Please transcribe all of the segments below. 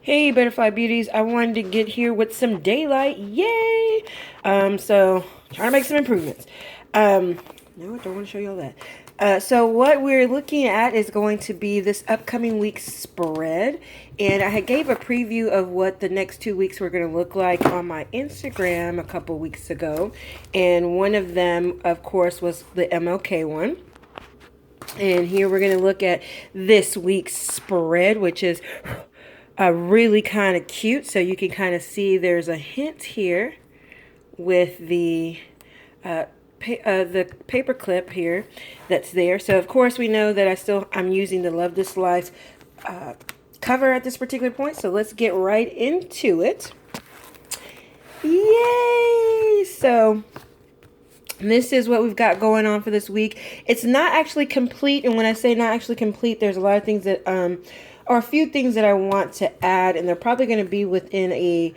Hey, Butterfly Beauties. I wanted to get here with some daylight. Yay! So trying to make some improvements. No, I don't want to show you all that. So what we're looking at is going to be this upcoming week's spread. And I had gave a preview of what the next 2 weeks were going to look like on my Instagram a couple weeks ago. And one of them, of course, was the MLK one. And here we're going to look at this week's spread, which is really kind of cute. So you can kind of see there's a hint here with the paper clip here that's there. So of course we know that I'm using the Love This Life cover at this particular point. So let's get right into it. Yay! So this is what we've got going on for this week. It's not actually complete, and when I say not actually complete, there's a lot of things that or a few things that I want to add, and they're probably going to be within a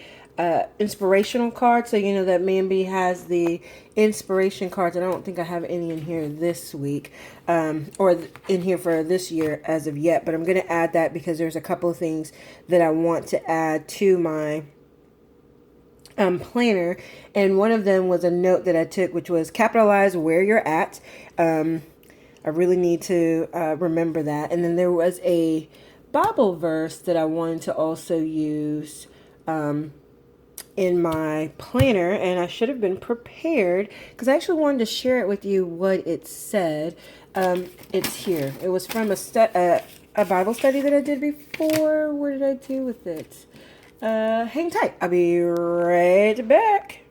inspirational card. So you know that Mambi has the inspiration cards, and I don't think I have any in here this week or in here for this year as of yet, but I'm going to add that because there's a couple of things that I want to add to my planner, and one of them was a note that I took, which was capitalize where you're at. I really need to remember that. And then there was a Bible verse that I wanted to also use in my planner, and I should have been prepared because I actually wanted to share it with you what it said. It's here. It was from a Bible study that I did before. What did I do with it? Hang tight. I'll be right back.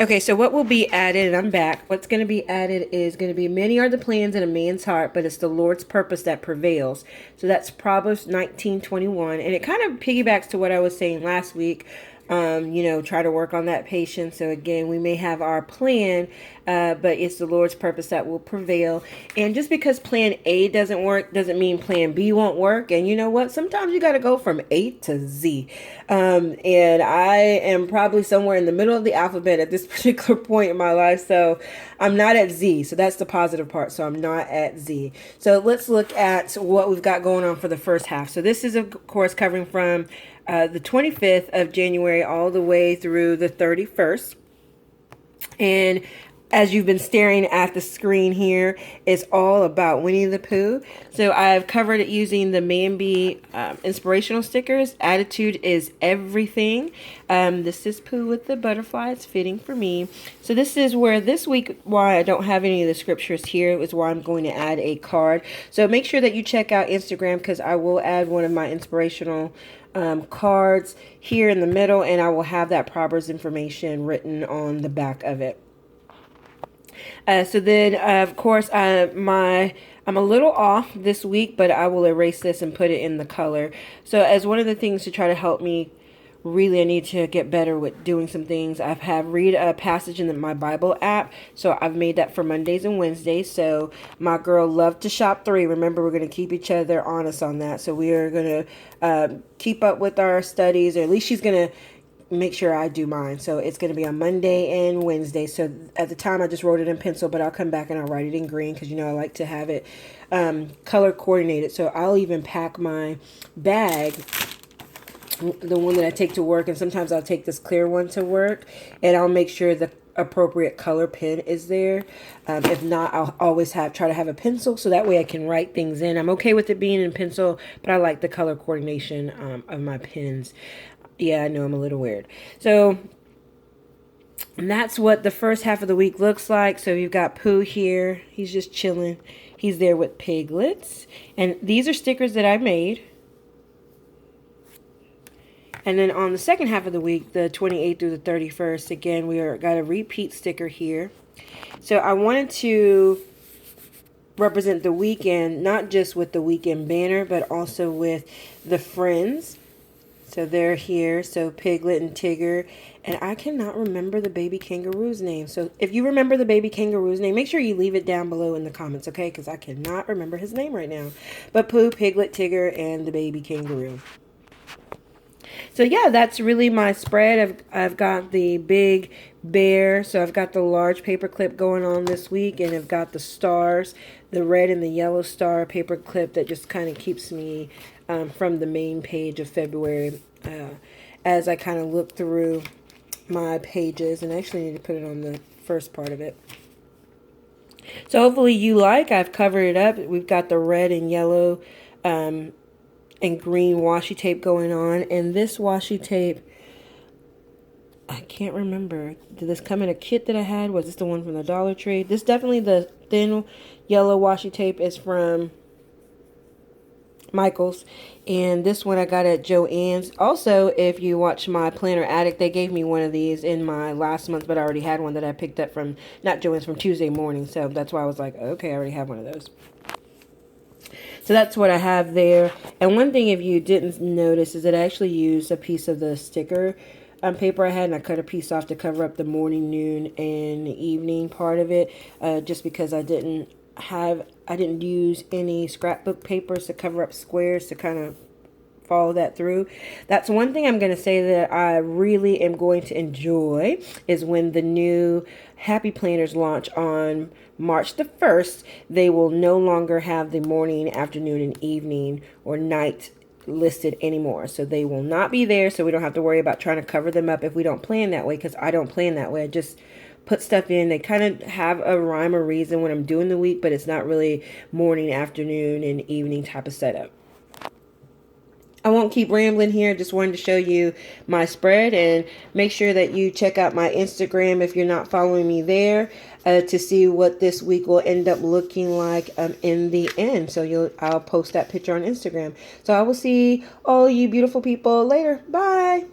Okay, so what will be added, and I'm back. What's going to be added is going to be many are the plans in a man's heart, but it's the Lord's purpose that prevails. So that's Proverbs 19:21, and it kind of piggybacks to what I was saying last week. Try to work on that patience. So again, we may have our plan, but it's the Lord's purpose that will prevail. And just because plan A doesn't work doesn't mean plan B won't work. And you know what? Sometimes you got to go from A to Z. And I am probably somewhere in the middle of the alphabet at this particular point in my life. So I'm not at Z. So that's the positive part. So I'm not at Z. So let's look at what we've got going on for the first half. So this is, of course, covering from the 25th of January all the way through the 31st. And as you've been staring at the screen here, it's all about Winnie-the-Pooh. So I've covered it using the Mambi inspirational stickers. Attitude is everything. This is Pooh with the butterfly. It's fitting for me. So this is where this week, why I don't have any of the scriptures here, is why I'm going to add a card. So make sure that you check out Instagram because I will add one of my inspirational cards here in the middle, and I will have that Proverbs information written on the back of it. So then, of course, I'm a little off this week, but I will erase this and put it in the color. So as one of the things to try to help me, really I need to get better with doing some things. I have read a passage in my Bible app. So I've made that for Mondays and Wednesdays. So my girl loved to shop 3. Remember, we're going to keep each other honest on that. So we are going to keep up with our studies, or at least she's going to make sure I do mine. So it's going to be on Monday and Wednesday. So at the time I just wrote it in pencil, but I'll come back and I'll write it in green because, I like to have it color coordinated. So I'll even pack my bag, the one that I take to work, and sometimes I'll take this clear one to work, and I'll make sure the appropriate color pen is there. If not, I'll always try to have a pencil so that way I can write things in. I'm okay with it being in pencil, but I like the color coordination of my pens. Yeah, I know I'm a little weird. So and that's what the first half of the week looks like. So you've got Pooh here. He's just chilling. He's there with Piglets. And these are stickers that I made. And then on the second half of the week, the 28th through the 31st, again, got a repeat sticker here. So I wanted to represent the weekend, not just with the weekend banner, but also with the friends. So they're here. So Piglet and Tigger. And I cannot remember the baby kangaroo's name. So if you remember the baby kangaroo's name, make sure you leave it down below in the comments, okay? Because I cannot remember his name right now. But Pooh, Piglet, Tigger, and the baby kangaroo. So yeah, that's really my spread. I've got the big bear, so I've got the large paper clip going on this week, and I've got the stars the red and the yellow star paper clip that just kind of keeps me from the main page of February as I kind of look through my pages. And I actually need to put it on the first part of it. So hopefully you like. I've covered it up. We've got the red and yellow and green washi tape going on. And this washi tape, I can't remember. Did this come in a kit that I had? Was this the one from the Dollar Tree? This definitely, the thin yellow washi tape is from Michael's. And this one I got at Joann's. Also, if you watch my Planner Addict, they gave me one of these in my last month, but I already had one that I picked up from, not Joann's, from Tuesday Morning. So that's why I was like, okay, I already have one of those. So that's what I have there. And one thing, if you didn't notice, is that I actually used a piece of the sticker paper I had, and I cut a piece off to cover up the morning, noon, and evening part of it, just because I didn't use any scrapbook papers to cover up squares to kind of follow that through. That's one thing I'm going to say that I really am going to enjoy is when the new Happy Planners launch on March the 1st, they will no longer have the morning, afternoon, and evening or night listed anymore. So they will not be there, so we don't have to worry about trying to cover them up if we don't plan that way, because I don't plan that way. I just put stuff in. They kind of have a rhyme or reason when I'm doing the week, but it's not really morning, afternoon, and evening type of setup. I won't keep rambling here. Just wanted to show you my spread, and make sure that you check out my Instagram if you're not following me there to see what this week will end up looking like in the end. So I'll post that picture on Instagram. So I will see all you beautiful people later. Bye.